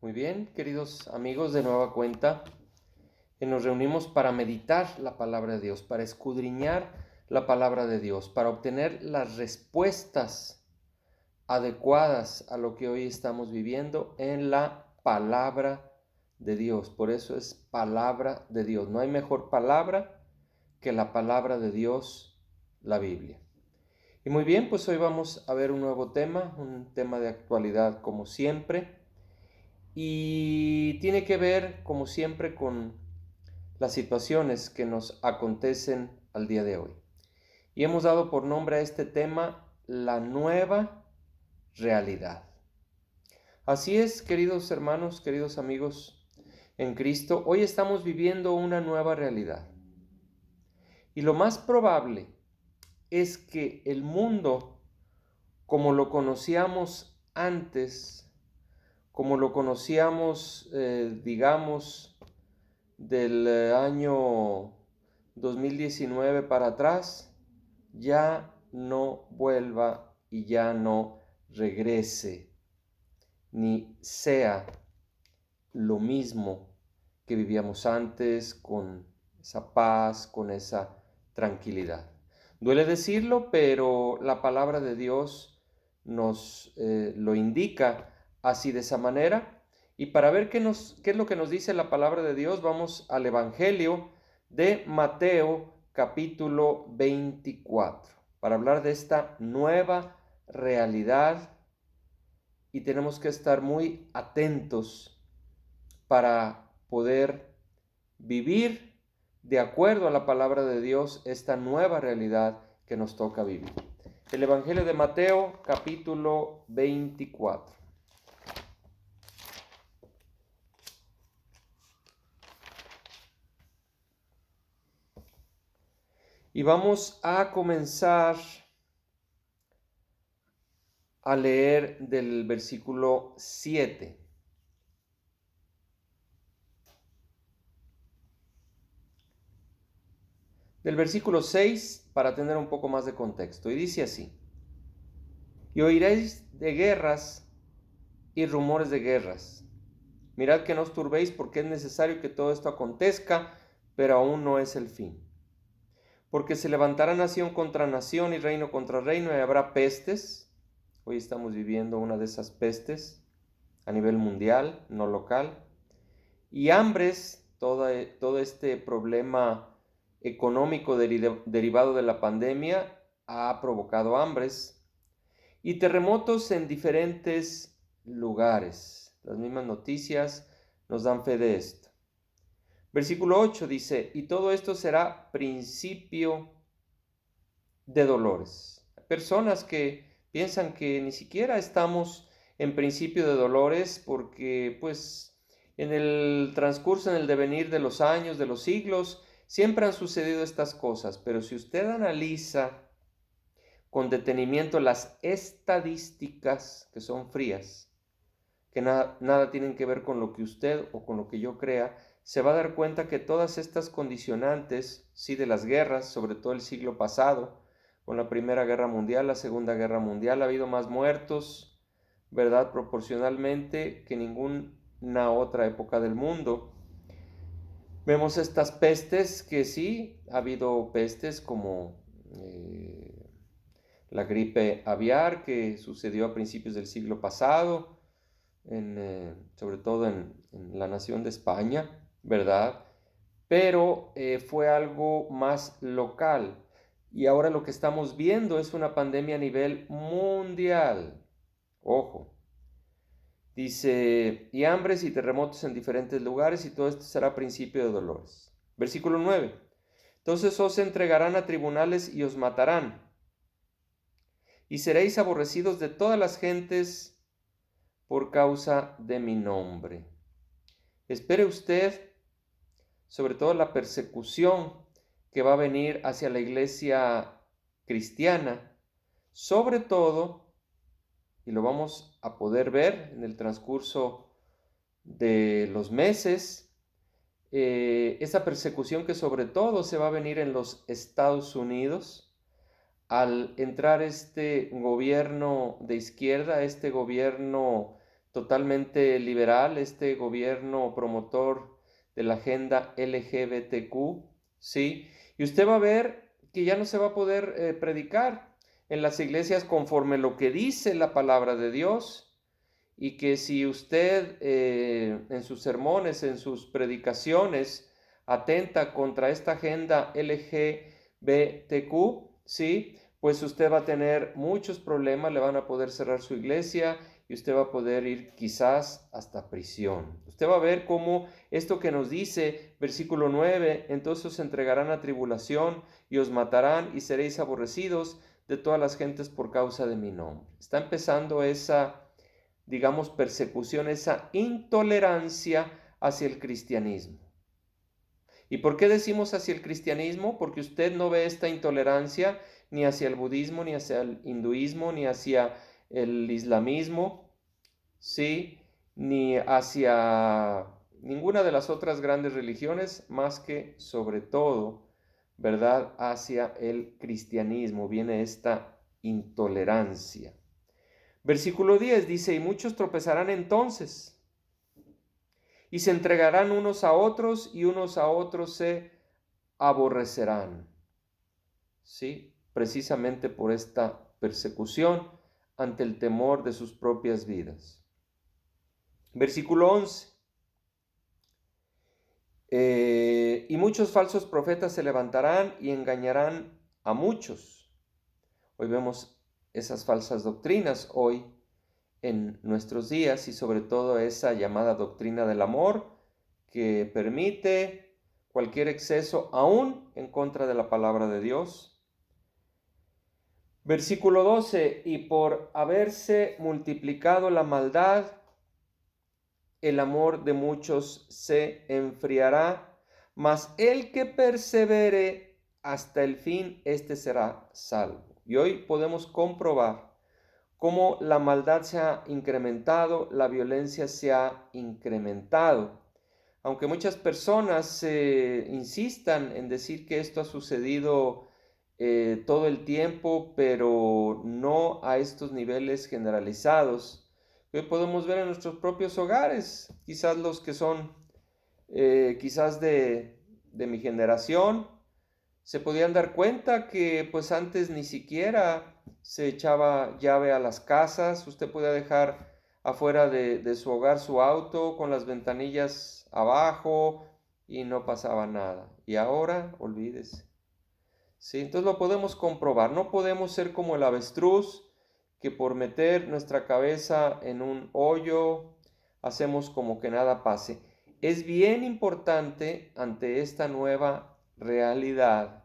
Muy bien, queridos amigos, de nueva cuenta, nos reunimos para meditar la palabra de Dios, para escudriñar la palabra de Dios, para obtener las respuestas adecuadas a lo que hoy estamos viviendo en la palabra de Dios. Por eso es palabra de Dios. No hay mejor palabra que la palabra de Dios, la Biblia. Y muy bien, pues hoy vamos a ver un nuevo tema, un tema de actualidad como siempre. Y tiene que ver, como siempre, con las situaciones que nos acontecen al día de hoy. Y hemos dado por nombre a este tema la nueva realidad. Así es, queridos hermanos, queridos amigos en Cristo, hoy estamos viviendo una nueva realidad. Y lo más probable es que el mundo, como lo conocíamos antes, como lo conocíamos, digamos, del año 2019 para atrás, ya no vuelva y ya no regrese, ni sea lo mismo que vivíamos antes, con esa paz, con esa tranquilidad. Duele decirlo, pero la palabra de Dios nos lo indica así, de esa manera. Y para ver qué es lo que nos dice la palabra de Dios, vamos al Evangelio de Mateo, capítulo 24, para hablar de esta nueva realidad, y tenemos que estar muy atentos para poder vivir de acuerdo a la palabra de Dios esta nueva realidad que nos toca vivir. El Evangelio de Mateo, capítulo 24. Y vamos a comenzar a leer del versículo 7. Del versículo 6 para tener un poco más de contexto. Y dice así: Y oiréis de guerras y rumores de guerras. Mirad que no os turbéis, porque es necesario que todo esto acontezca, pero aún no es el fin. Porque se levantará nación contra nación y reino contra reino, y habrá pestes. Hoy estamos viviendo una de esas pestes a nivel mundial, no local. Y hambres, todo este problema económico derivado de la pandemia ha provocado hambres y terremotos en diferentes lugares. Las mismas noticias nos dan fe de esto. Versículo 8 dice: y todo esto será principio de dolores. Hay personas que piensan que ni siquiera estamos en principio de dolores, porque pues en el transcurso, en el devenir de los años, de los siglos, siempre han sucedido estas cosas. Pero si usted analiza con detenimiento las estadísticas, que son frías, que nada tienen que ver con lo que usted o con lo que yo crea, se va a dar cuenta que todas estas condicionantes, sí, de las guerras, sobre todo el siglo pasado, con la Primera Guerra Mundial, la Segunda Guerra Mundial, ha habido más muertos, ¿verdad?, proporcionalmente que ninguna otra época del mundo. Vemos estas pestes, que sí, ha habido pestes como la gripe aviar, que sucedió a principios del siglo pasado, sobre todo en la nación de España, ¿verdad? Pero fue algo más local. Y ahora lo que estamos viendo es una pandemia a nivel mundial. Ojo. Dice: y hambres y terremotos en diferentes lugares, y todo esto será principio de dolores. Versículo 9. Entonces os entregarán a tribunales y os matarán, y seréis aborrecidos de todas las gentes por causa de mi nombre. Espere usted sobre todo la persecución que va a venir hacia la iglesia cristiana, sobre todo, y lo vamos a poder ver en el transcurso de los meses, esa persecución que sobre todo se va a venir en los Estados Unidos, al entrar este gobierno de izquierda, este gobierno totalmente liberal, este gobierno promotor de la agenda LGBTQ, ¿sí? Y usted va a ver que ya no se va a poder predicar en las iglesias conforme lo que dice la palabra de Dios, y que si usted en sus sermones, en sus predicaciones, atenta contra esta agenda LGBTQ, ¿sí? Pues usted va a tener muchos problemas, le van a poder cerrar su iglesia y usted va a poder ir quizás hasta prisión. Usted va a ver cómo esto que nos dice, versículo 9, entonces os entregarán a tribulación y os matarán y seréis aborrecidos de todas las gentes por causa de mi nombre. Está empezando esa, digamos, persecución, esa intolerancia hacia el cristianismo. ¿Y por qué decimos hacia el cristianismo? Porque usted no ve esta intolerancia ni hacia el budismo, ni hacia el hinduismo, ni hacia el islamismo, ¿sí? Ni hacia ninguna de las otras grandes religiones, más que sobre todo, ¿verdad? Hacia el cristianismo viene esta intolerancia. Versículo 10 dice, y muchos tropezarán entonces, y se entregarán unos a otros, y unos a otros se aborrecerán. ¿Sí? Precisamente por esta persecución ante el temor de sus propias vidas. Versículo 11. Y muchos falsos profetas se levantarán y engañarán a muchos. Hoy vemos esas falsas doctrinas hoy en nuestros días, y sobre todo esa llamada doctrina del amor que permite cualquier exceso aún en contra de la palabra de Dios. Versículo 12, y por haberse multiplicado la maldad, el amor de muchos se enfriará, mas el que persevere hasta el fin, éste será salvo. Y hoy podemos comprobar cómo la maldad se ha incrementado, la violencia se ha incrementado. Aunque muchas personas insistan en decir que esto ha sucedido todo el tiempo, pero no a estos niveles generalizados, que podemos ver en nuestros propios hogares, quizás los que son quizás de mi generación, se podían dar cuenta que pues antes ni siquiera se echaba llave a las casas, usted podía dejar afuera de su hogar su auto con las ventanillas abajo y no pasaba nada. Y ahora, olvídese. Sí, entonces lo podemos comprobar, no podemos ser como el avestruz que por meter nuestra cabeza en un hoyo hacemos como que nada pase. Es bien importante ante esta nueva realidad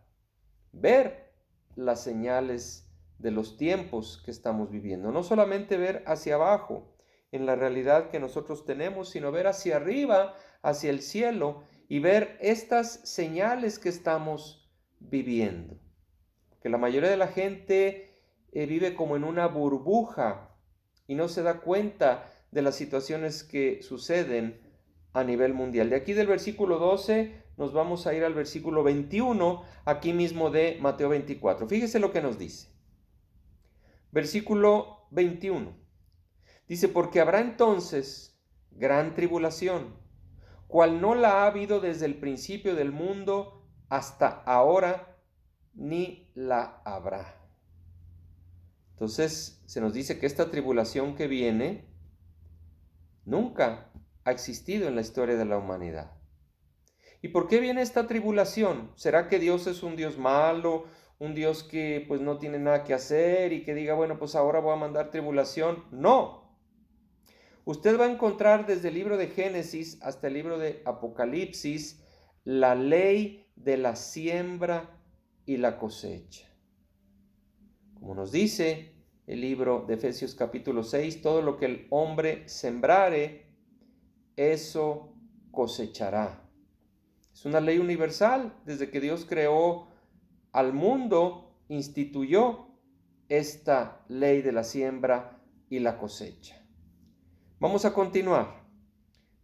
ver las señales de los tiempos que estamos viviendo. No solamente ver hacia abajo en la realidad que nosotros tenemos, sino ver hacia arriba, hacia el cielo, y ver estas señales que estamos viviendo. Que la mayoría de la gente vive como en una burbuja y no se da cuenta de las situaciones que suceden a nivel mundial. De aquí del versículo 12 nos vamos a ir al versículo 21, aquí mismo de Mateo 24. Fíjese lo que nos dice. Versículo 21. Dice, porque habrá entonces gran tribulación, cual no la ha habido desde el principio del mundo hasta ahora, ni la habrá. Entonces se nos dice que esta tribulación que viene nunca ha existido en la historia de la humanidad. ¿Y por qué viene esta tribulación? ¿Será que Dios es un Dios malo, un Dios que pues no tiene nada que hacer y que diga, bueno, pues ahora voy a mandar tribulación? No. Usted va a encontrar desde el libro de Génesis hasta el libro de Apocalipsis la ley de la siembra y la cosecha. Como nos dice el libro de Efesios capítulo 6, todo lo que el hombre sembrare, eso cosechará. Es una ley universal. Desde que Dios creó al mundo, instituyó esta ley de la siembra y la cosecha. Vamos a continuar.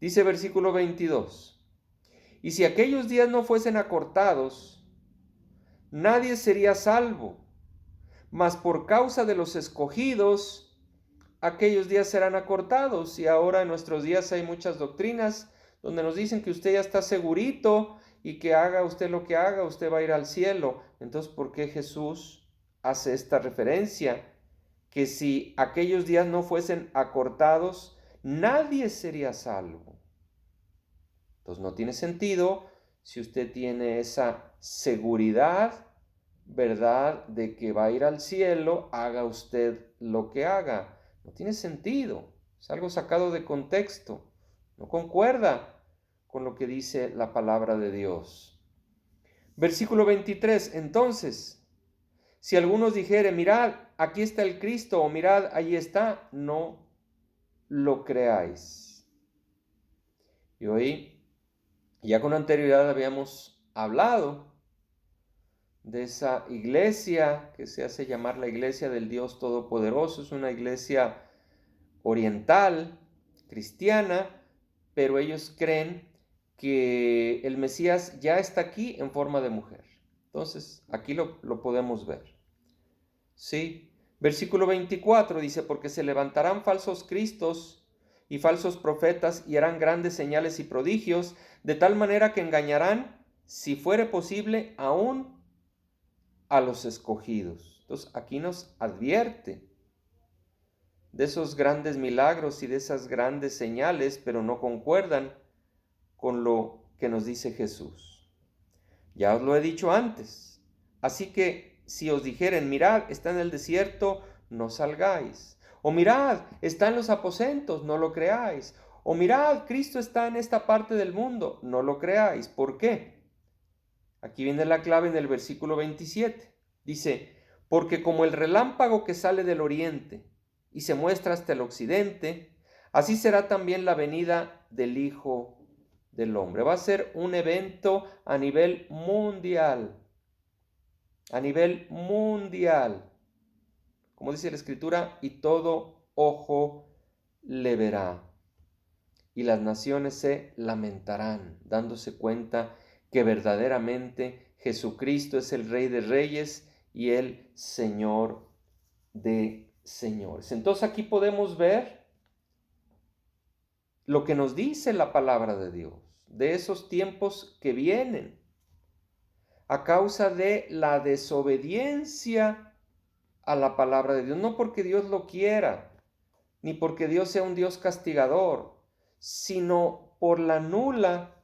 Dice versículo 22. Y si aquellos días no fuesen acortados, nadie sería salvo, mas por causa de los escogidos, aquellos días serán acortados, y ahora en nuestros días hay muchas doctrinas donde nos dicen que usted ya está segurito y que haga usted lo que haga, usted va a ir al cielo. Entonces, ¿por qué Jesús hace esta referencia? Que si aquellos días no fuesen acortados, nadie sería salvo. Entonces no tiene sentido si usted tiene esa seguridad, ¿verdad?, de que va a ir al cielo, haga usted lo que haga. No tiene sentido, es algo sacado de contexto, no concuerda con lo que dice la palabra de Dios. Versículo 23, entonces, si algunos dijeren, mirad, aquí está el Cristo, o mirad, allí está, no lo creáis. Y hoy, ya con anterioridad habíamos hablado de esa iglesia que se hace llamar la iglesia del Dios Todopoderoso. Es una iglesia oriental, cristiana, pero ellos creen que el Mesías ya está aquí en forma de mujer. Entonces, aquí lo podemos ver. Sí, versículo 24 dice, porque se levantarán falsos cristos y falsos profetas y harán grandes señales y prodigios, de tal manera que engañarán, si fuere posible, aún a los escogidos. Entonces, aquí nos advierte de esos grandes milagros y de esas grandes señales, pero no concuerdan con lo que nos dice Jesús. Ya os lo he dicho antes. Así que si os dijeren, mirad, está en el desierto, no salgáis. O mirad, está en los aposentos, no lo creáis. O mirad, Cristo está en esta parte del mundo, no lo creáis. ¿Por qué? Aquí viene la clave en el versículo 27. Dice, porque como el relámpago que sale del oriente y se muestra hasta el occidente, así será también la venida del Hijo del Hombre. Va a ser un evento a nivel mundial. A nivel mundial. Como dice la Escritura, y todo ojo le verá. Y las naciones se lamentarán, dándose cuenta que verdaderamente Jesucristo es el Rey de Reyes y el Señor de señores. Entonces aquí podemos ver lo que nos dice la palabra de Dios, de esos tiempos que vienen, a causa de la desobediencia a la palabra de Dios, no porque Dios lo quiera, ni porque Dios sea un Dios castigador, sino por la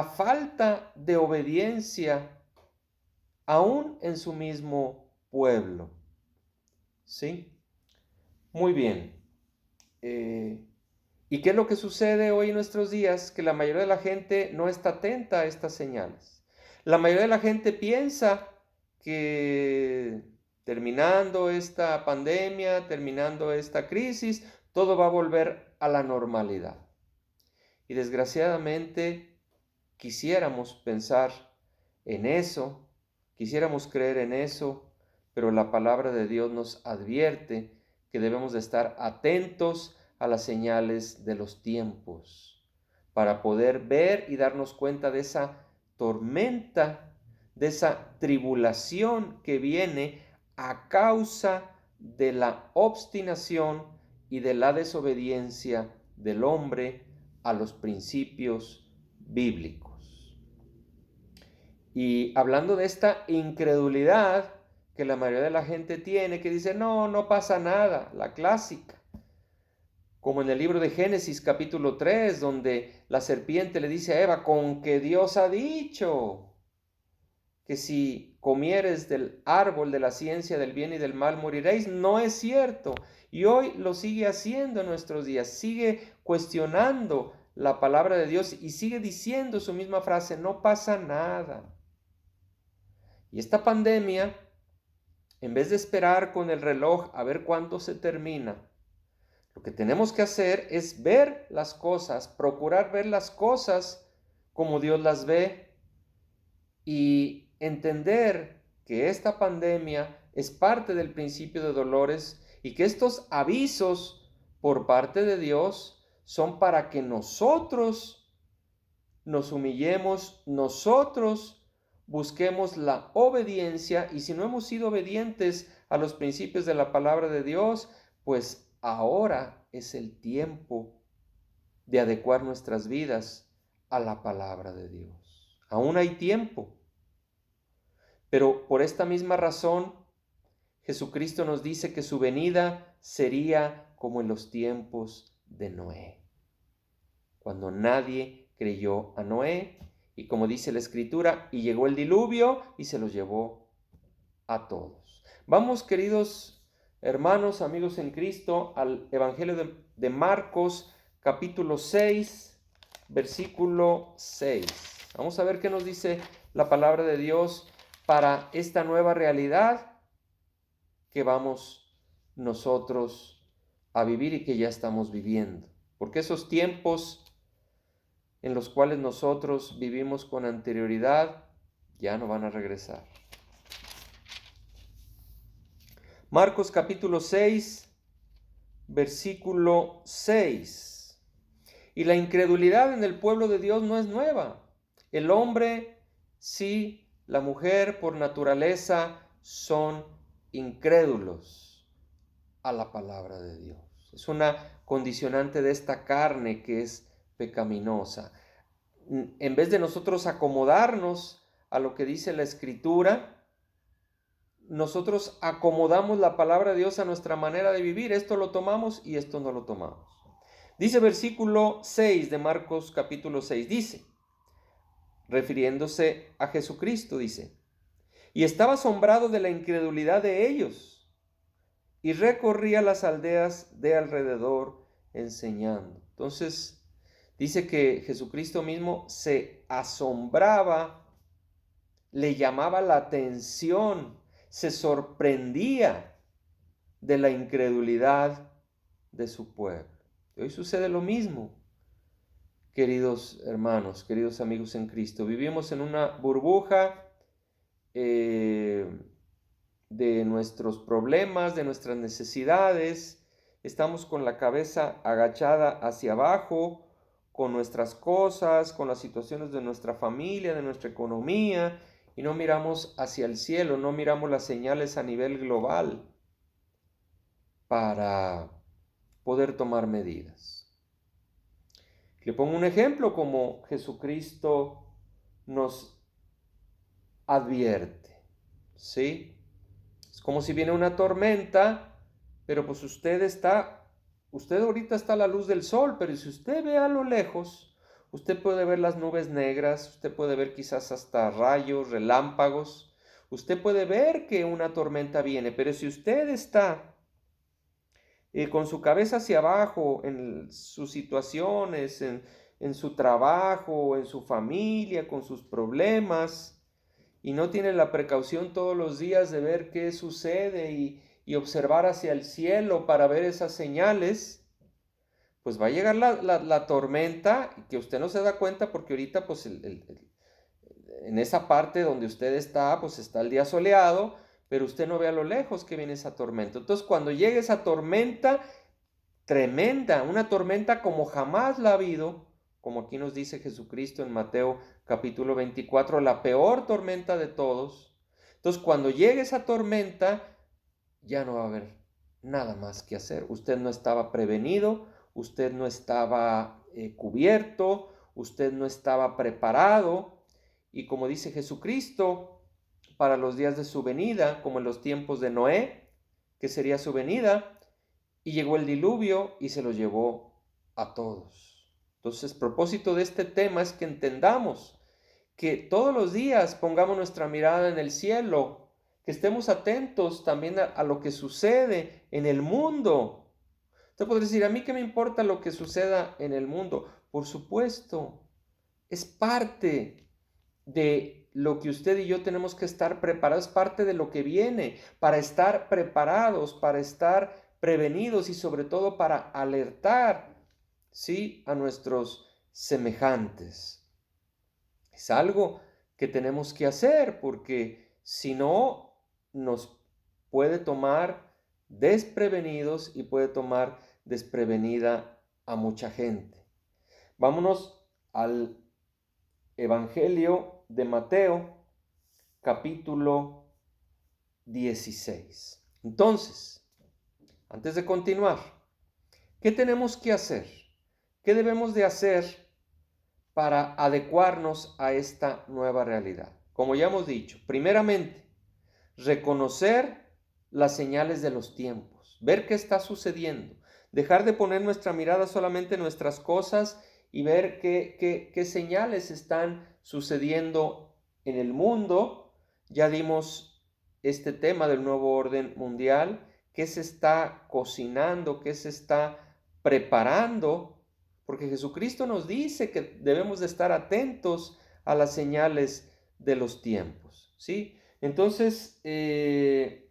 falta de obediencia aún en su mismo pueblo. ¿Sí? Muy bien. ¿Y qué es lo que sucede hoy en nuestros días? Que la mayoría de la gente no está atenta a estas señales. La mayoría de la gente piensa que terminando esta pandemia, terminando esta crisis, todo va a volver a la normalidad. Y desgraciadamente quisiéramos pensar en eso, quisiéramos creer en eso, pero la palabra de Dios nos advierte que debemos de estar atentos a las señales de los tiempos para poder ver y darnos cuenta de esa tormenta, de esa tribulación que viene a causa de la obstinación y de la desobediencia del hombre a los principios bíblicos. Y hablando de esta incredulidad que la mayoría de la gente tiene, que dice, no pasa nada, la clásica. Como en el libro de Génesis capítulo 3, donde la serpiente le dice a Eva, con que Dios ha dicho que si comieres del árbol de la ciencia del bien y del mal moriréis. No es cierto. Y hoy lo sigue haciendo en nuestros días, sigue cuestionando la palabra de Dios y sigue diciendo su misma frase, no pasa nada. Y esta pandemia, en vez de esperar con el reloj a ver cuándo se termina, lo que tenemos que hacer es ver las cosas, procurar ver las cosas como Dios las ve y entender que esta pandemia es parte del principio de dolores y que estos avisos por parte de Dios son para que nosotros nos humillemos, nosotros busquemos la obediencia, y si no hemos sido obedientes a los principios de la palabra de Dios, pues ahora es el tiempo de adecuar nuestras vidas a la palabra de Dios. Aún hay tiempo, pero por esta misma razón Jesucristo nos dice que su venida sería como en los tiempos de Noé, cuando nadie creyó a Noé, y como dice la Escritura, y llegó el diluvio y se los llevó a todos. Vamos, queridos hermanos, amigos en Cristo, al Evangelio de Marcos, capítulo 6, versículo 6. Vamos a ver qué nos dice la palabra de Dios para esta nueva realidad que vamos nosotros a vivir y que ya estamos viviendo. Porque esos tiempos en los cuales nosotros vivimos con anterioridad ya no van a regresar. Marcos capítulo 6, versículo 6. Y la incredulidad en el pueblo de Dios no es nueva. El hombre, sí, la mujer por naturaleza son incrédulos a la palabra de Dios. Es una condicionante de esta carne que es pecaminosa. En vez de nosotros acomodarnos a lo que dice la Escritura, nosotros acomodamos la palabra de Dios a nuestra manera de vivir. Esto lo tomamos y esto no lo tomamos. Dice versículo 6 de Marcos capítulo 6, dice, refiriéndose a Jesucristo, dice, y estaba asombrado de la incredulidad de ellos, y recorría las aldeas de alrededor enseñando. Entonces, dice que Jesucristo mismo se asombraba, le llamaba la atención, se sorprendía de la incredulidad de su pueblo. Y hoy sucede lo mismo, queridos hermanos, queridos amigos en Cristo. Vivimos en una burbuja de nuestros problemas, de nuestras necesidades. Estamos con la cabeza agachada hacia abajo, con nuestras cosas, con las situaciones de nuestra familia, de nuestra economía, y no miramos hacia el cielo, no miramos las señales a nivel global para poder tomar medidas. Le pongo un ejemplo como Jesucristo nos advierte, ¿sí? Es como si viene una tormenta, pero pues usted ahorita está a la luz del sol, pero si usted ve a lo lejos, usted puede ver las nubes negras, usted puede ver quizás hasta rayos, relámpagos, usted puede ver que una tormenta viene, pero si usted está con su cabeza hacia abajo en sus situaciones, en su trabajo, en su familia, con sus problemas, y no tiene la precaución todos los días de ver qué sucede y observar hacia el cielo para ver esas señales, pues va a llegar la tormenta que usted no se da cuenta porque ahorita pues en esa parte donde usted está, pues está el día soleado, pero usted no ve a lo lejos que viene esa tormenta. Entonces cuando llegue esa tormenta tremenda, una tormenta como jamás la ha habido, como aquí nos dice Jesucristo en Mateo capítulo 24, la peor tormenta de todos. Entonces cuando llegue esa tormenta, ya no va a haber nada más que hacer. Usted no estaba prevenido, usted no estaba cubierto, usted no estaba preparado. Y como dice Jesucristo, para los días de su venida, como en los tiempos de Noé, que sería su venida, y llegó el diluvio y se los llevó a todos. Entonces, propósito de este tema es que entendamos que todos los días pongamos nuestra mirada en el cielo, que estemos atentos también a lo que sucede en el mundo. Usted podría decir, ¿a mí qué me importa lo que suceda en el mundo? Por supuesto, es parte de lo que usted y yo tenemos que estar preparados, es parte de lo que viene, para estar preparados, para estar prevenidos y sobre todo para alertar, ¿sí?, a nuestros semejantes. Es algo que tenemos que hacer porque si no nos puede tomar desprevenidos y puede tomar desprevenida a mucha gente. Vámonos al Evangelio de Mateo, capítulo 16. Entonces, antes de continuar, ¿Qué tenemos que hacer? ¿Qué debemos de hacer para adecuarnos a esta nueva realidad? Como ya hemos dicho, primeramente, reconocer las señales de los tiempos, ver qué está sucediendo, dejar de poner nuestra mirada solamente en nuestras cosas y ver qué señales están sucediendo en el mundo. Ya dimos este tema del nuevo orden mundial, qué se está cocinando, qué se está preparando, porque Jesucristo nos dice que debemos de estar atentos a las señales de los tiempos, ¿sí? Entonces,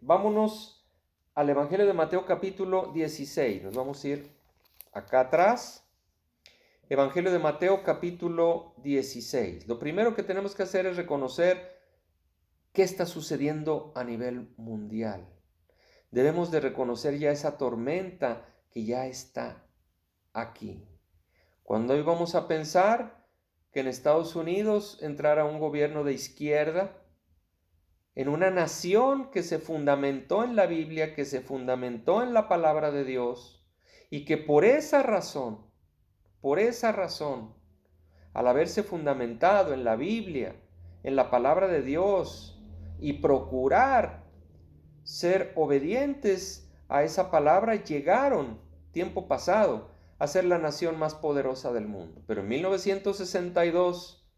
vámonos al Evangelio de Mateo capítulo 16. Nos vamos a ir acá atrás. Evangelio de Mateo capítulo 16. Lo primero que tenemos que hacer es reconocer qué está sucediendo a nivel mundial. Debemos de reconocer ya esa tormenta que ya está aquí. Cuando hoy vamos a pensar que en Estados Unidos entrara un gobierno de izquierda, en una nación que se fundamentó en la Biblia, que se fundamentó en la palabra de Dios, y que por esa razón, al haberse fundamentado en la Biblia, en la palabra de Dios, y procurar ser obedientes a esa palabra, llegaron, tiempo pasado, a ser la nación más poderosa del mundo. Pero en 1962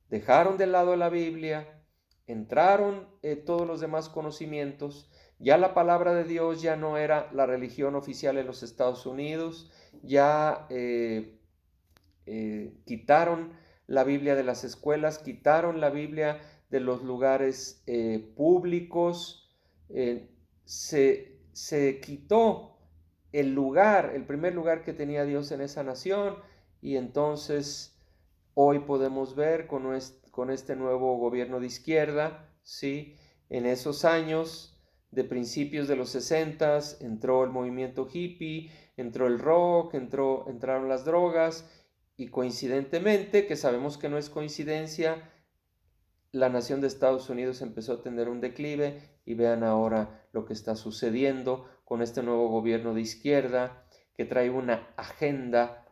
dejaron de lado la Biblia, entraron todos los demás conocimientos, ya la palabra de Dios ya no era la religión oficial en los Estados Unidos, ya quitaron la Biblia de las escuelas, quitaron la Biblia de los lugares públicos, se quitó el primer lugar que tenía Dios en esa nación, y entonces hoy podemos ver con este nuevo gobierno de izquierda, ¿sí? En esos años de principios de los 60 entró el movimiento hippie, entró el rock, entraron las drogas, y coincidentemente, que sabemos que no es coincidencia, la nación de Estados Unidos empezó a tener un declive, y vean ahora lo que está sucediendo con este nuevo gobierno de izquierda que trae una agenda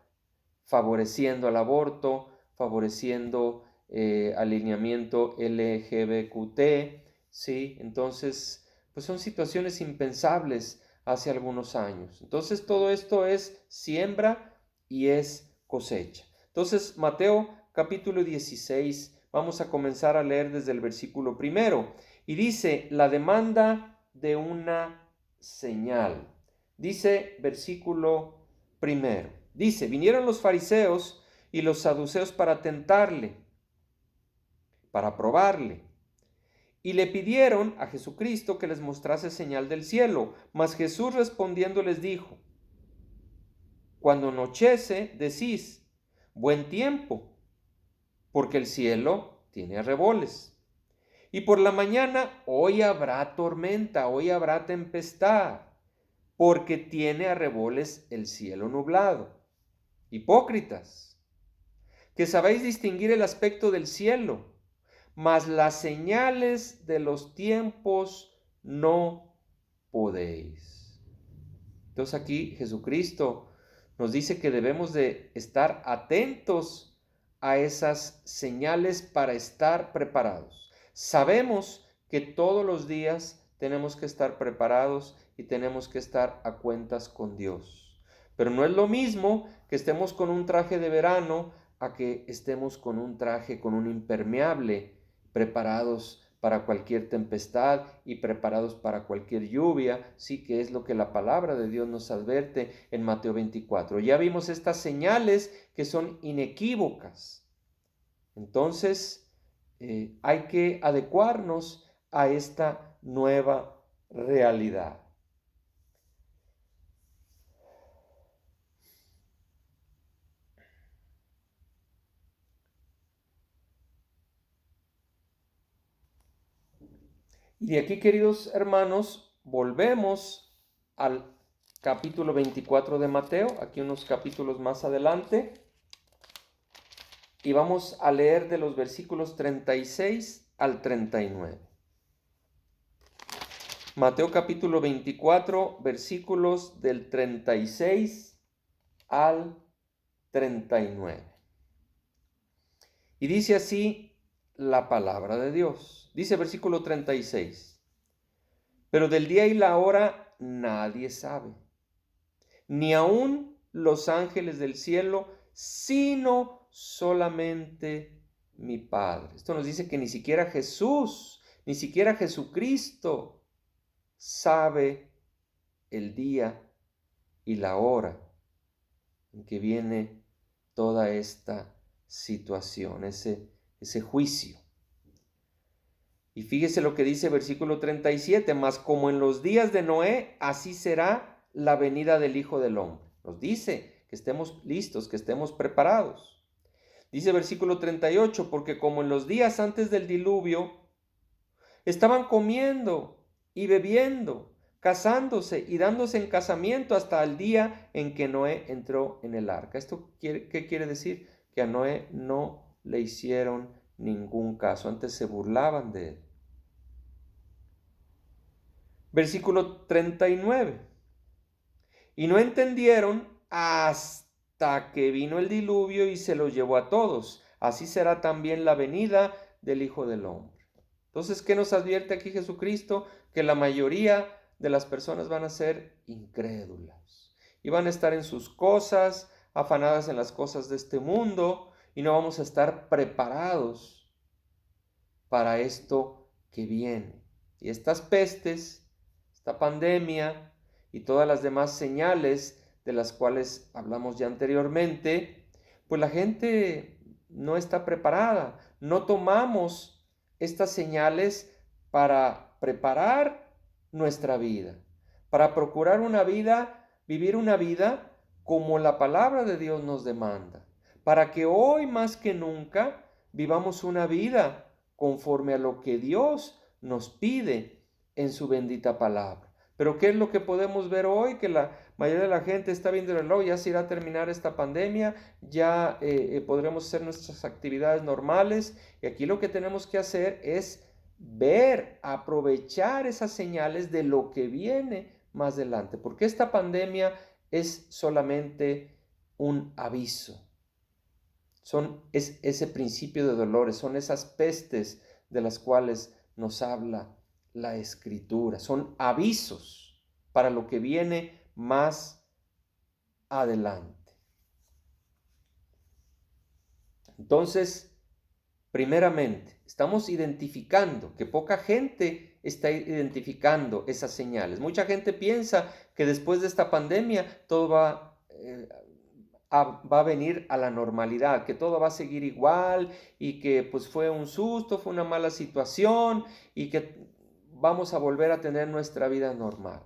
favoreciendo al aborto, favoreciendo alineamiento LGBTQ, ¿sí? Entonces, pues son situaciones impensables hace algunos años. Entonces, todo esto es siembra y es cosecha. Entonces, Mateo capítulo 16, vamos a comenzar a leer desde el versículo primero. Y dice, la demanda de una señal. Dice versículo primero. Dice, vinieron los fariseos y los saduceos para tentarle, para probarle, y le pidieron a Jesucristo que les mostrase señal del cielo. Mas Jesús respondiendo les dijo, cuando anochece, decís, buen tiempo, porque el cielo tiene arreboles. Y por la mañana, hoy habrá tormenta, hoy habrá tempestad, porque tiene arreboles el cielo nublado. Hipócritas, que sabéis distinguir el aspecto del cielo, mas las señales de los tiempos no podéis. Entonces aquí Jesucristo nos dice que debemos de estar atentos a esas señales para estar preparados. Sabemos que todos los días tenemos que estar preparados y tenemos que estar a cuentas con Dios. Pero no es lo mismo que estemos con un traje de verano a que estemos con un traje, con un impermeable, preparados para cualquier tempestad y preparados para cualquier lluvia, sí, que es lo que la palabra de Dios nos advierte en Mateo 24. Ya vimos estas señales que son inequívocas. Entonces, hay que adecuarnos a esta nueva realidad. Y de aquí, queridos hermanos, volvemos al capítulo 24 de Mateo, aquí unos capítulos más adelante, y vamos a leer de los versículos 36 al 39. Mateo capítulo 24, versículos del 36 al 39. Y dice así la palabra de Dios. Dice versículo 36. Pero del día y la hora nadie sabe, ni aun los ángeles del cielo, sino solamente mi Padre. Esto nos dice que ni siquiera Jesús, ni siquiera Jesucristo sabe el día y la hora en que viene toda esta situación, ese juicio. Y fíjese lo que dice versículo 37, mas como en los días de Noé, así será la venida del Hijo del Hombre. Nos dice que estemos listos, que estemos preparados. Dice versículo 38, porque como en los días antes del diluvio, estaban comiendo y bebiendo, casándose y dándose en casamiento hasta el día en que Noé entró en el arca. ¿Qué quiere decir? Que a Noé no le hicieron ningún caso, antes se burlaban de él. Versículo 39. Y no entendieron hasta que vino el diluvio y se los llevó a todos. Así será también la venida del Hijo del Hombre. Entonces, ¿qué nos advierte aquí Jesucristo? Que la mayoría de las personas van a ser incrédulas y van a estar en sus cosas, afanadas en las cosas de este mundo, y no vamos a estar preparados para esto que viene. Y estas pestes, esta pandemia y todas las demás señales de las cuales hablamos ya anteriormente, pues la gente no está preparada. No tomamos estas señales para preparar nuestra vida, para procurar vivir una vida como la palabra de Dios nos demanda, para que hoy más que nunca vivamos una vida conforme a lo que Dios nos pide en su bendita palabra. Pero ¿qué es lo que podemos ver hoy? Que la mayoría de la gente está viendo el reloj, ya se irá a terminar esta pandemia, ya podremos hacer nuestras actividades normales, y aquí lo que tenemos que hacer es ver, aprovechar esas señales de lo que viene más adelante, porque esta pandemia es solamente un aviso. Es ese principio de dolores, son esas pestes de las cuales nos habla la Escritura. Son avisos para lo que viene más adelante. Entonces, primeramente, estamos identificando, que poca gente está identificando esas señales. Mucha gente piensa que después de esta pandemia todo va a venir a la normalidad, que todo va a seguir igual y que pues fue un susto, fue una mala situación y que vamos a volver a tener nuestra vida normal.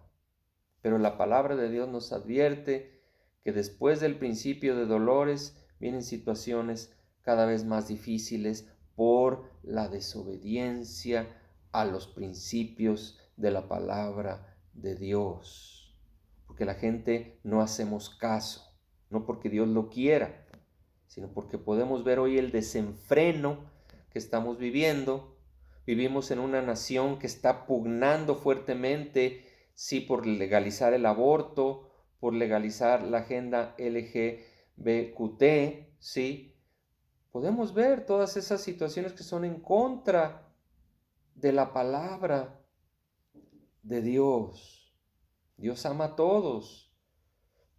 Pero la palabra de Dios nos advierte que después del principio de dolores vienen situaciones cada vez más difíciles por la desobediencia a los principios de la palabra de Dios. Porque la gente no hacemos caso. No porque Dios lo quiera, sino porque podemos ver hoy el desenfreno que estamos viviendo. Vivimos en una nación que está pugnando fuertemente, sí, por legalizar el aborto, por legalizar la agenda LGBTQ, sí. Podemos ver todas esas situaciones que son en contra de la palabra de Dios. Dios ama a todos.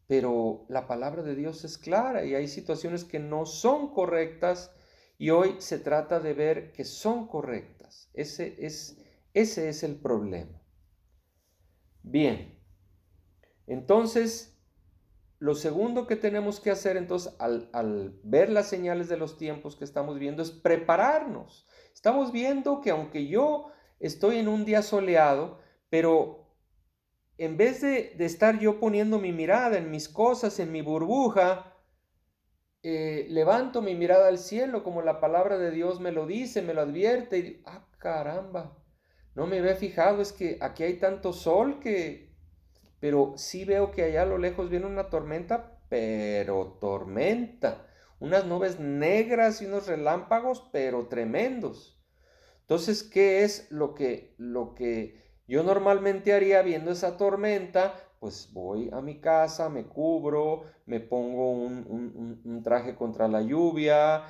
Pero la palabra de Dios es clara y hay situaciones que no son correctas y hoy se trata de ver que son correctas. Ese es el problema. Bien, entonces lo segundo que tenemos que hacer entonces al ver las señales de los tiempos que estamos viendo es prepararnos. Estamos viendo que aunque yo estoy en un día soleado, pero en vez de estar yo poniendo mi mirada en mis cosas, en mi burbuja, levanto mi mirada al cielo como la palabra de Dios me lo dice, me lo advierte y digo, ah, caramba, no me había fijado, es que aquí hay tanto sol pero sí veo que allá a lo lejos viene una tormenta, pero tormenta, unas nubes negras y unos relámpagos, pero tremendos. Entonces, ¿qué es lo que Yo normalmente haría viendo esa tormenta, pues voy a mi casa, me cubro, me pongo un traje contra la lluvia,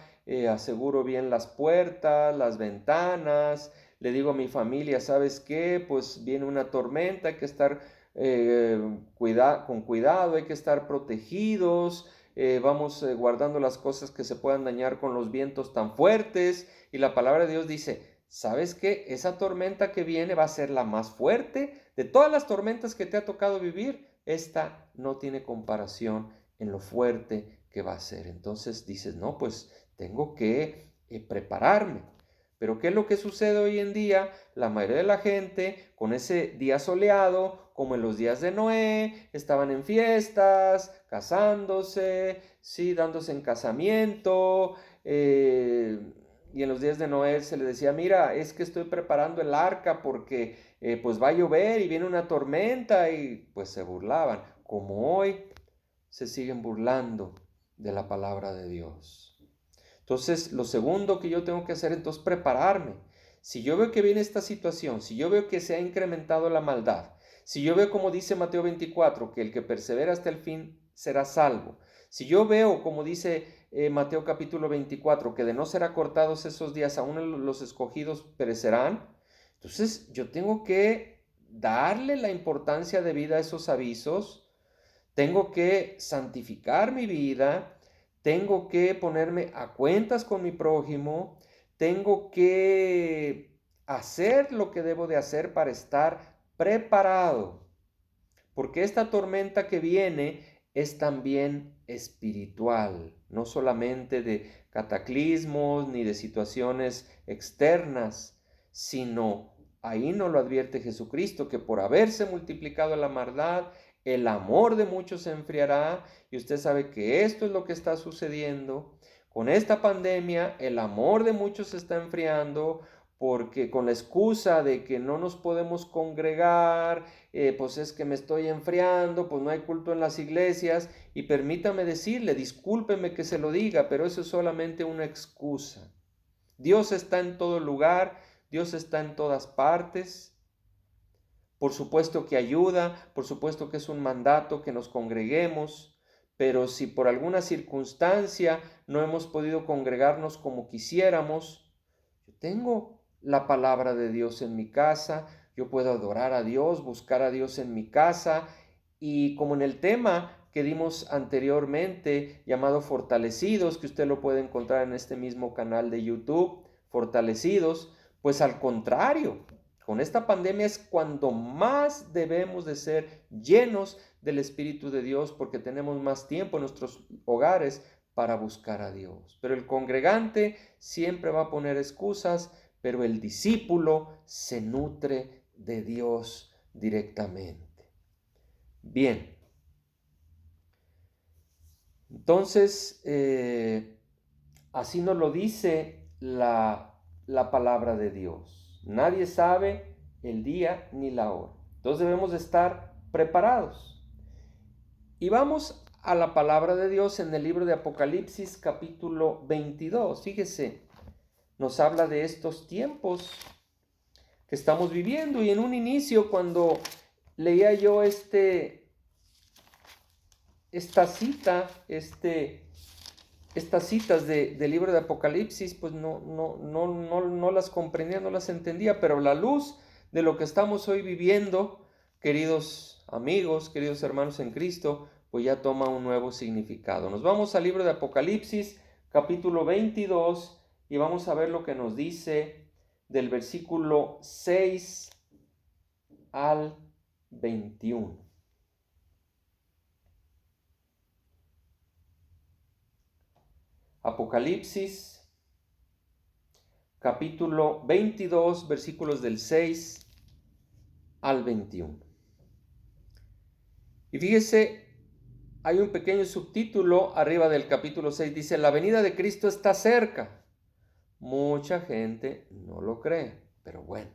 aseguro bien las puertas, las ventanas, le digo a mi familia, ¿sabes qué? Pues viene una tormenta, hay que estar con cuidado, hay que estar protegidos, vamos guardando las cosas que se puedan dañar con los vientos tan fuertes. Y la palabra de Dios dice, ¿sabes qué? Esa tormenta que viene va a ser la más fuerte de todas las tormentas que te ha tocado vivir. Esta no tiene comparación en lo fuerte que va a ser. Entonces dices, no, pues tengo que prepararme. Pero ¿qué es lo que sucede hoy en día? La mayoría de la gente con ese día soleado, como en los días de Noé, estaban en fiestas, casándose, sí, dándose en casamiento, y en los días de Noé se le decía, mira, es que estoy preparando el arca porque pues va a llover y viene una tormenta, y pues se burlaban, como hoy se siguen burlando de la palabra de Dios. Entonces, lo segundo que yo tengo que hacer entonces es prepararme. Si yo veo que viene esta situación, si yo veo que se ha incrementado la maldad, si yo veo como dice Mateo 24, que el que persevera hasta el fin será salvo, si yo veo como dice Mateo capítulo 24, que de no ser acortados esos días, aún los escogidos perecerán, entonces yo tengo que darle la importancia debida a esos avisos, tengo que santificar mi vida, tengo que ponerme a cuentas con mi prójimo, tengo que hacer lo que debo de hacer para estar preparado, porque esta tormenta que viene es también espiritual, no solamente de cataclismos ni de situaciones externas, sino ahí nos lo advierte Jesucristo, que por haberse multiplicado la maldad, el amor de muchos se enfriará, y usted sabe que esto es lo que está sucediendo. Con esta pandemia, el amor de muchos se está enfriando, porque con la excusa de que no nos podemos congregar, pues es que me estoy enfriando, pues no hay culto en las iglesias, y permítame decirle, discúlpeme que se lo diga, pero eso es solamente una excusa. Dios está en todo lugar, Dios está en todas partes. Por supuesto que ayuda, por supuesto que es un mandato que nos congreguemos, pero si por alguna circunstancia no hemos podido congregarnos como quisiéramos, yo tengo la palabra de Dios en mi casa, yo puedo adorar a Dios, buscar a Dios en mi casa, y como en el tema que dimos anteriormente llamado Fortalecidos, que usted lo puede encontrar en este mismo canal de YouTube, Fortalecidos, pues al contrario, con esta pandemia es cuando más debemos de ser llenos del Espíritu de Dios, porque tenemos más tiempo en nuestros hogares para buscar a Dios. Pero el congregante siempre va a poner excusas, pero el discípulo se nutre de Dios directamente. Bien, entonces así nos lo dice la palabra de Dios. Nadie sabe el día ni la hora. Entonces debemos de estar preparados. Y vamos a la palabra de Dios en el libro de Apocalipsis capítulo 22. Fíjese, nos habla de estos tiempos que estamos viviendo. Y en un inicio, cuando leía yo esta cita, estas citas del libro de Apocalipsis, pues no las comprendía, no las entendía, pero la luz de lo que estamos hoy viviendo, queridos amigos, queridos hermanos en Cristo, pues ya toma un nuevo significado. Nos vamos al libro de Apocalipsis, capítulo 22, y vamos a ver lo que nos dice del versículo 6 al 21. Apocalipsis, capítulo 22, versículos del 6 al 21. Y fíjese, hay un pequeño subtítulo arriba del capítulo 6, dice, la venida de Cristo está cerca. Mucha gente no lo cree, pero bueno,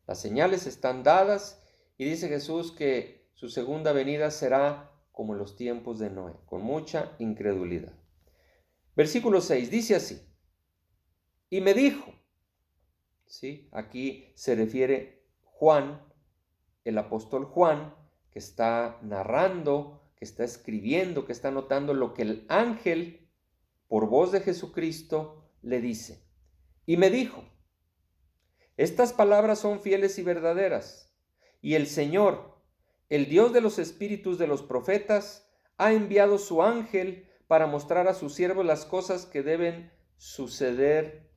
las señales están dadas y dice Jesús que su segunda venida será como en los tiempos de Noé, con mucha incredulidad. Versículo 6 dice así, y me dijo, ¿sí? Aquí se refiere Juan el apóstol Juan, que está narrando, que está escribiendo, que está anotando lo que el ángel, por voz de Jesucristo, le dice. Y me dijo, estas palabras son fieles y verdaderas, y el Señor, el Dios de los espíritus de los profetas, ha enviado su ángel para mostrar a sus siervos las cosas que deben suceder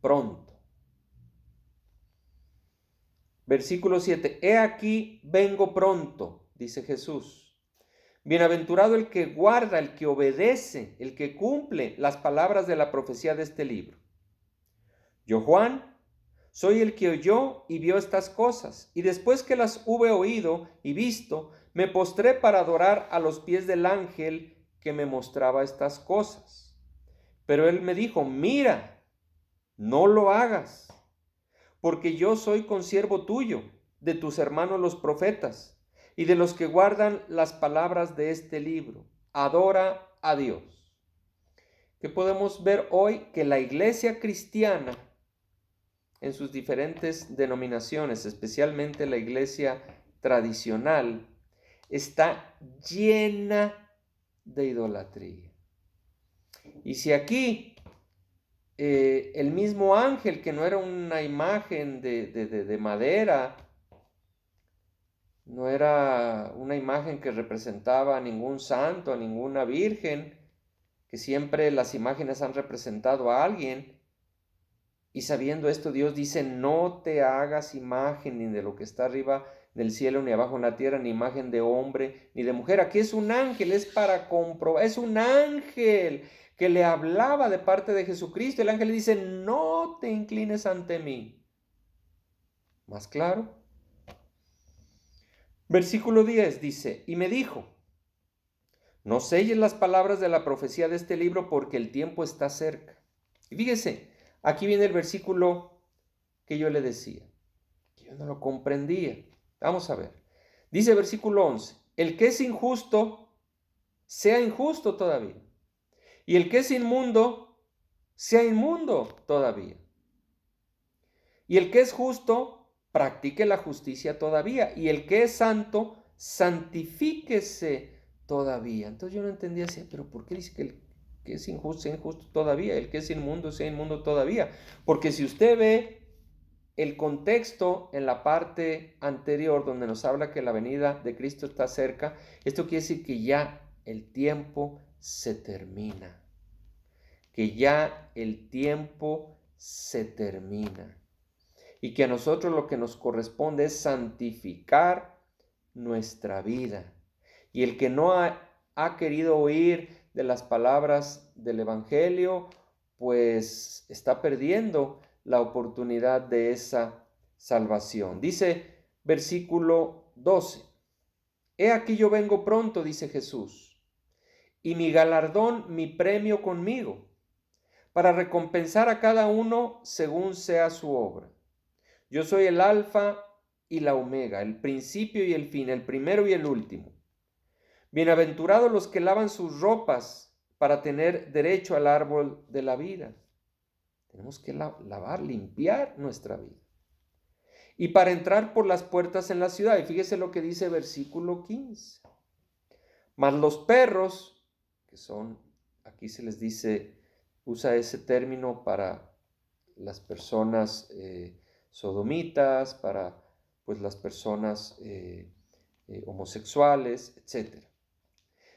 pronto. Versículo 7. He aquí, vengo pronto, dice Jesús. Bienaventurado el que guarda, el que obedece, el que cumple las palabras de la profecía de este libro. Yo, Juan, soy el que oyó y vio estas cosas, y después que las hube oído y visto, me postré para adorar a los pies del ángel que me mostraba estas cosas. Pero él me dijo, mira, no lo hagas, porque yo soy consiervo tuyo, de tus hermanos los profetas, y de los que guardan las palabras de este libro. Adora a Dios. ¿Qué podemos ver hoy? Que la iglesia cristiana, en sus diferentes denominaciones, especialmente la iglesia tradicional, está llena de idolatría. Y si aquí el mismo ángel, que no era una imagen de madera, no era una imagen que representaba a ningún santo, a ninguna virgen, que siempre las imágenes han representado a alguien. Y sabiendo esto, Dios dice, no te hagas imagen ni de lo que está arriba del cielo, ni abajo en la tierra, ni imagen de hombre, ni de mujer. Aquí es un ángel, es para comprobar, es un ángel que le hablaba de parte de Jesucristo. El ángel le dice, no te inclines ante mí. ¿Más claro? Versículo 10 dice, y me dijo, no selles las palabras de la profecía de este libro porque el tiempo está cerca. Y fíjese, aquí viene el versículo que yo le decía, que yo no lo comprendía. Vamos a ver. Dice versículo 11, el que es injusto, sea injusto todavía. Y el que es inmundo, sea inmundo todavía. Y el que es justo, practique la justicia todavía. Y el que es santo, santifíquese todavía. Entonces yo no entendía así, pero ¿por qué dice que el que es injusto sea injusto todavía? El que es inmundo sea inmundo todavía. Porque si usted ve el contexto en la parte anterior donde nos habla que la venida de Cristo está cerca, esto quiere decir que ya el tiempo se termina. Que ya el tiempo se termina. Y que a nosotros lo que nos corresponde es santificar nuestra vida. Y el que no ha querido oír de las palabras del Evangelio, pues está perdiendo la oportunidad de esa salvación. Dice versículo 12, he aquí yo vengo pronto, dice Jesús, y mi galardón, mi premio conmigo, para recompensar a cada uno según sea su obra. Yo soy el alfa y la omega, el principio y el fin, el primero y el último. Bienaventurados los que lavan sus ropas para tener derecho al árbol de la vida. Tenemos que lavar, limpiar nuestra vida. Y para entrar por las puertas en la ciudad. Y fíjese lo que dice versículo 15. Mas los perros, que son, aquí se les dice, usa ese término para las personas sodomitas, para pues las personas homosexuales, etc.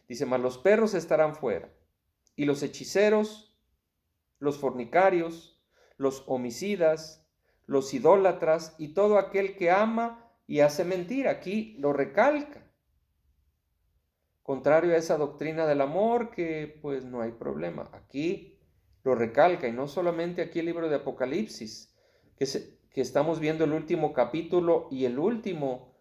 Dice, mas los perros estarán fuera, y los hechiceros, los fornicarios, los homicidas, los idólatras y todo aquel que ama y hace mentir. Aquí lo recalca. Contrario a esa doctrina del amor, que pues no hay problema. Aquí lo recalca, y no solamente aquí el libro de Apocalipsis, que estamos viendo el último capítulo y el último,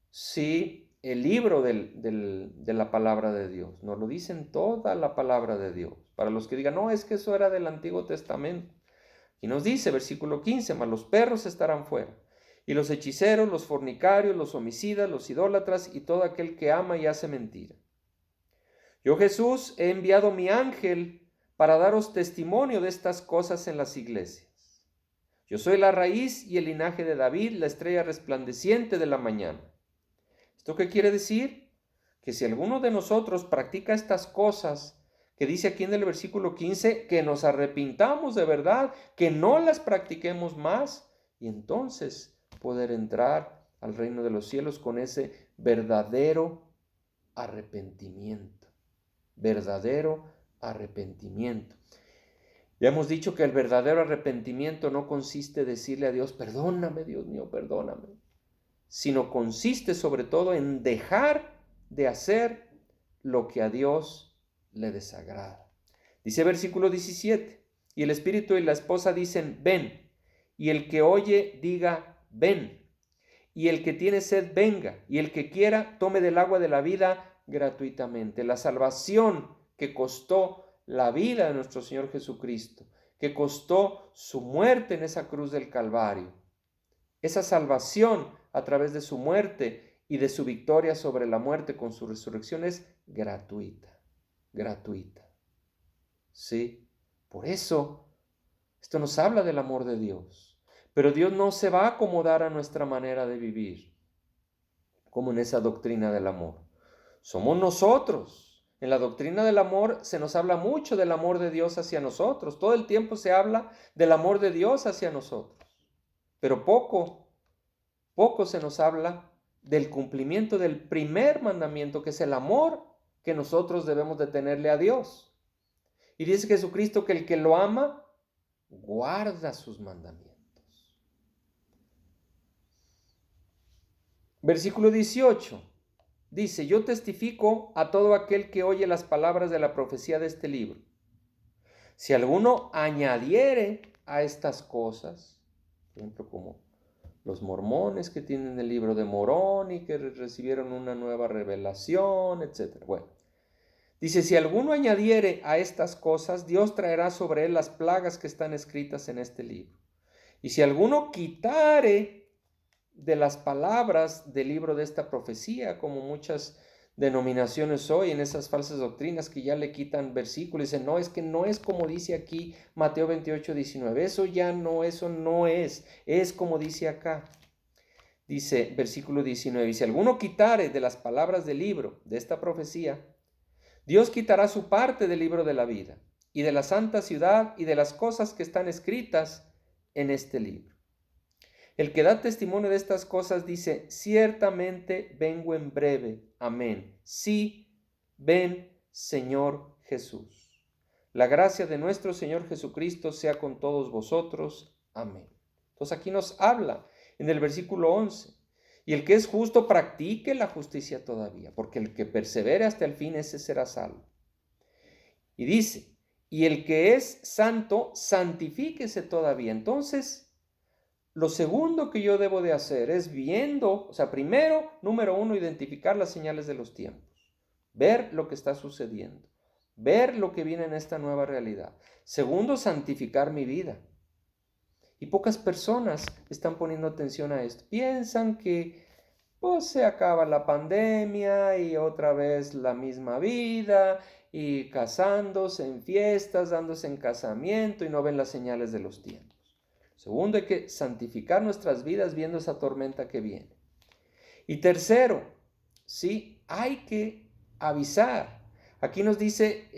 sí, el libro de la palabra de Dios. Nos lo dicen toda la palabra de Dios. Para los que digan, no, es que eso era del Antiguo Testamento. Y nos dice, versículo 15, mas los perros estarán fuera, y los hechiceros, los fornicarios, los homicidas, los idólatras y todo aquel que ama y hace mentira. Yo, Jesús, he enviado mi ángel para daros testimonio de estas cosas en las iglesias. Yo soy la raíz y el linaje de David, la estrella resplandeciente de la mañana. ¿Esto qué quiere decir? Que si alguno de nosotros practica estas cosas, que dice aquí en el versículo 15, que nos arrepintamos de verdad, que no las practiquemos más, y entonces poder entrar al reino de los cielos con ese verdadero arrepentimiento. Verdadero arrepentimiento. Ya hemos dicho que el verdadero arrepentimiento no consiste en decirle a Dios, perdóname, Dios mío, perdóname, sino consiste sobre todo en dejar de hacer lo que a Dios le desagrada. Dice versículo 17, y el espíritu y la esposa dicen, ven, y el que oye diga, ven, y el que tiene sed venga, y el que quiera tome del agua de la vida gratuitamente. La salvación que costó la vida de nuestro Señor Jesucristo, que costó su muerte en esa cruz del Calvario. Esa salvación a través de su muerte y de su victoria sobre la muerte con su resurrección es gratuita, gratuita. Sí, por eso esto nos habla del amor de Dios. Pero Dios no se va a acomodar a nuestra manera de vivir, como en esa doctrina del amor. Somos nosotros. En la doctrina del amor se nos habla mucho del amor de Dios hacia nosotros. Todo el tiempo se habla del amor de Dios hacia nosotros. Pero poco se nos habla del cumplimiento del primer mandamiento, que es el amor que nosotros debemos de tenerle a Dios. Y dice Jesucristo que el que lo ama, guarda sus mandamientos. Versículo 18. Dice, yo testifico a todo aquel que oye las palabras de la profecía de este libro. Si alguno añadiere a estas cosas, por ejemplo, como los mormones que tienen el libro de Morón y que recibieron una nueva revelación, etc. Bueno, dice, si alguno añadiere a estas cosas, Dios traerá sobre él las plagas que están escritas en este libro. Y si alguno quitare de las palabras del libro de esta profecía, como muchas denominaciones hoy en esas falsas doctrinas que ya le quitan versículos, dicen, no, es que no es como dice aquí Mateo 28, 19, eso no es como dice acá. Dice versículo 19, y si alguno quitare de las palabras del libro de esta profecía, Dios quitará su parte del libro de la vida y de la santa ciudad y de las cosas que están escritas en este libro. El que da testimonio de estas cosas dice, ciertamente vengo en breve. Amén. Sí, ven, Señor Jesús. La gracia de nuestro Señor Jesucristo sea con todos vosotros. Amén. Entonces aquí nos habla en el versículo 11. Y el que es justo practique la justicia todavía, porque el que persevere hasta el fin, ese será salvo. Y dice, y el que es santo, santifíquese todavía. Entonces, lo segundo que yo debo de hacer es viendo, o sea, primero, número uno, identificar las señales de los tiempos, ver lo que está sucediendo, ver lo que viene en esta nueva realidad. Segundo, santificar mi vida. Y pocas personas están poniendo atención a esto. Piensan que pues se acaba la pandemia y otra vez la misma vida y casándose en fiestas, dándose en casamiento y no ven las señales de los tiempos. Segundo, hay que santificar nuestras vidas viendo esa tormenta que viene. Y tercero, sí, hay que avisar. Aquí nos dice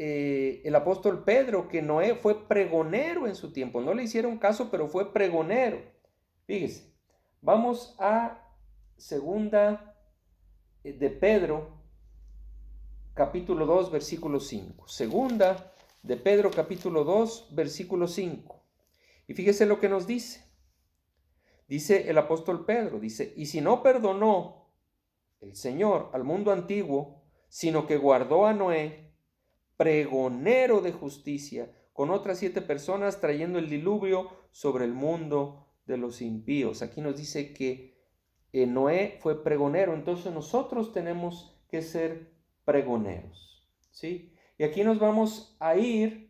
el apóstol Pedro que Noé fue pregonero en su tiempo. No le hicieron caso, pero fue pregonero. Fíjese, vamos a segunda de Pedro, capítulo 2, versículo 5. Segunda de Pedro, capítulo 2, versículo 5. Y fíjese lo que nos dice. Dice el apóstol Pedro, dice, y si no perdonó el Señor al mundo antiguo, sino que guardó a Noé, pregonero de justicia, con otras 7 personas trayendo el diluvio sobre el mundo de los impíos. Aquí nos dice que Noé fue pregonero, entonces nosotros tenemos que ser pregoneros, ¿sí? Y aquí nos vamos a ir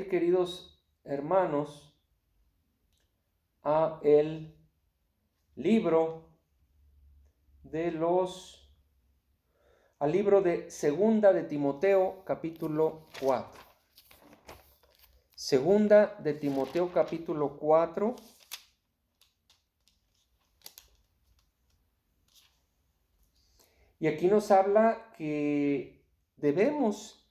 queridos hermanos, a el libro de Segunda de Timoteo, capítulo 4. Segunda de Timoteo capítulo 4. Y aquí nos habla que debemos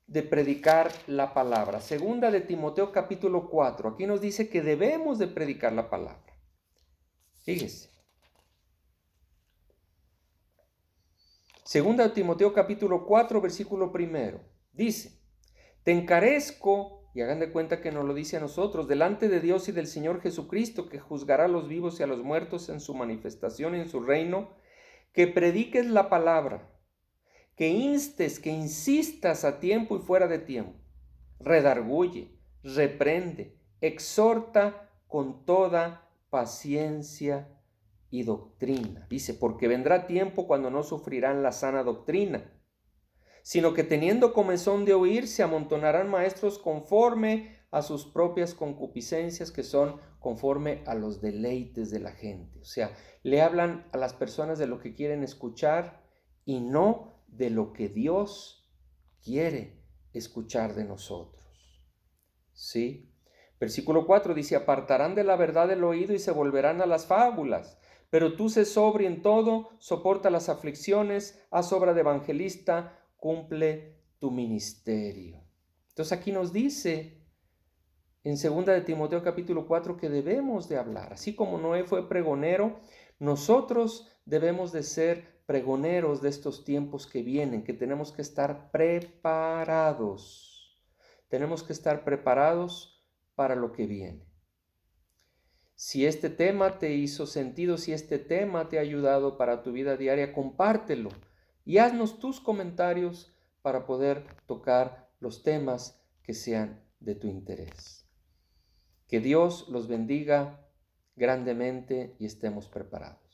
de predicar la palabra. Segunda de Timoteo capítulo 4. Aquí nos dice que debemos de predicar la palabra. Fíjese. Segunda de Timoteo capítulo 4, versículo 1. Dice, te encarezco, y hagan de cuenta que nos lo dice a nosotros, delante de Dios y del Señor Jesucristo, que juzgará a los vivos y a los muertos en su manifestación y en su reino, que prediques la palabra, que instes, que insistas a tiempo y fuera de tiempo, redarguye, reprende, exhorta con toda paciencia y doctrina. Dice, porque vendrá tiempo cuando no sufrirán la sana doctrina, sino que teniendo comezón de oír, se amontonarán maestros conforme a sus propias concupiscencias, que son conforme a los deleites de la gente. O sea, le hablan a las personas de lo que quieren escuchar y no de lo que Dios quiere escuchar de nosotros. ¿Sí? Versículo 4 dice, apartarán de la verdad el oído y se volverán a las fábulas. Pero tú sé sobrio en todo, soporta las aflicciones, haz obra de evangelista, cumple tu ministerio. Entonces aquí nos dice en 2 de Timoteo capítulo 4 que debemos de hablar. Así como Noé fue pregonero, nosotros debemos de ser pregoneros de estos tiempos que vienen, que tenemos que estar preparados. Tenemos que estar preparados para lo que viene. Si este tema te hizo sentido, si este tema te ha ayudado para tu vida diaria, compártelo y haznos tus comentarios para poder tocar los temas que sean de tu interés. Que Dios los bendiga grandemente y estemos preparados.